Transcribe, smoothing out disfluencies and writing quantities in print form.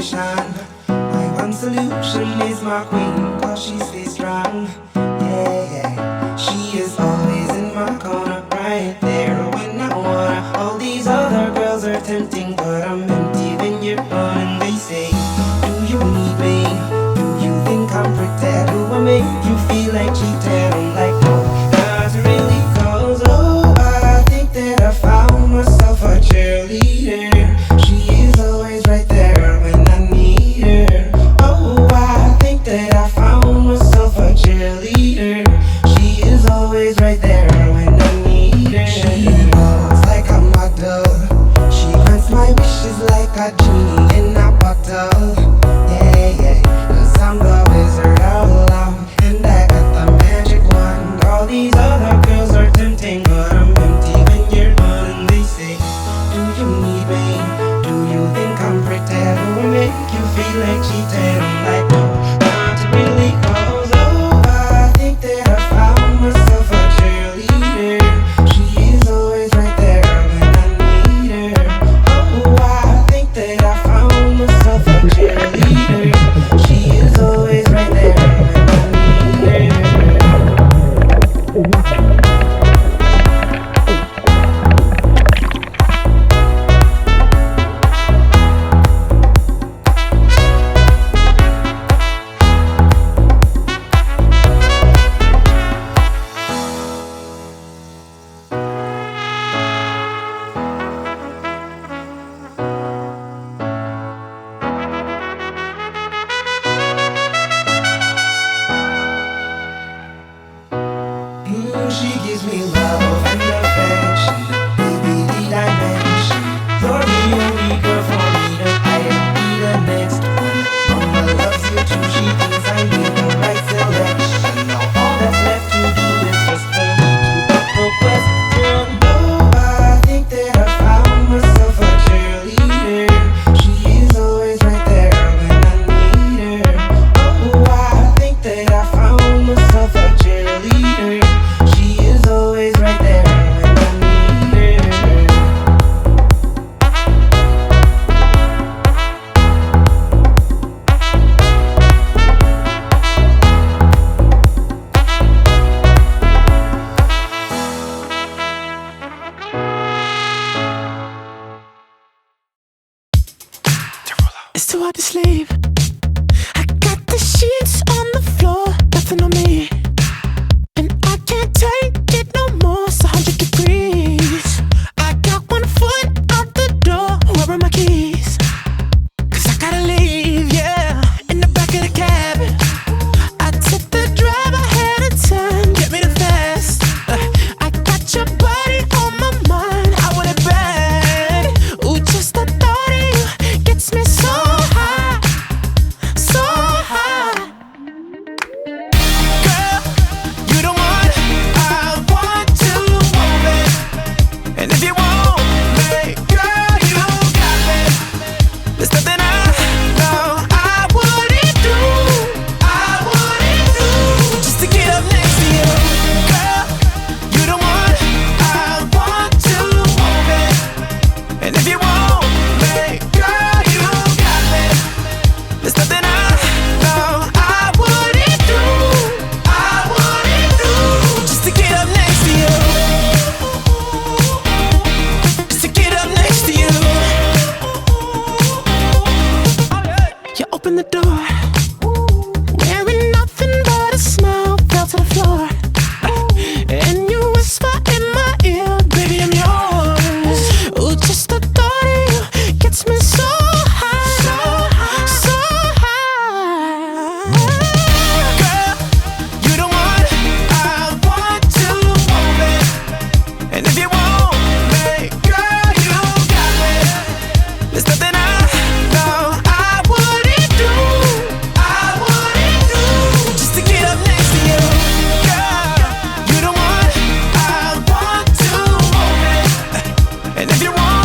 situation. My one solution is my queen, cause she stays strong. Yeah, yeah. She is always in my corner, right there when I wanna. All these other girls are tempting, but I'm empty when you're gone. And they say, do you need me? Do you think I'm pretty? Do I make you feel like cheating? I'm like, no, not really, cause oh, I think that I found myself a cheerleader. She is always right there when I need her. Oh, I think that I found myself a cheerleader. She is always right there when I need her. She walks like a model. She grants my wishes like a genie in a bottle. Yeah, yeah, cause I'm the wizard all along, and I got the magic wand. All these other girls are tempting, but I'm empty when you're gone. And they say, do you need me? Do you think I'm pretty? Do I make you feel like cheating? I'm like, no, not really, cause oh, I think that I found myself a cheerleader. She is always right there when I need her. Oh, I think that I found myself a cheerleader. She is always right there when I need her. She gives me love and affection, baby, the dimension. You're the only girl for me, that I'll be the next one. Mama loves you too, she thinks I made the right selection. Now all that's left to do is just for me to put the question. Oh, I think that I found myself a cheerleader. She is always right there when I need her. Oh, I think that I found myself a cheerleader. She is always right there when I need her. It's too hard to sleep. I got the sheets on the floor, nothing on me. And I can't take it no more, it's 100 degrees. I got one foot out the door, where are my keys? Cause I gotta leave, yeah, in the back of the cab. I took the drive ahead of time, get me the fast. I got your body on my mind, I want it bad. Ooh, just the thought of you gets me so high, so high. Girl, you the one I want to move it. And if you want me, girl, you got me. There's nothing I know I wouldn't do, just to get up next to you. Girl, you the one I want to move it. And if you want me, girl, you got me. There's nothing I know I wouldn't do, just to get up next to you. Just to get up next to you. You open the door, wearing nothing but a smile, fell to the floor. And you whisper in my ear, baby, I'm yours. Ooh, just the thought of you gets me so high, so high. Girl, you the one I want to move it. And if you want me, girl, you got me. There's nothing I know I wouldn't do, just to get up next to you. Girl, you the one I want to move it. And if you want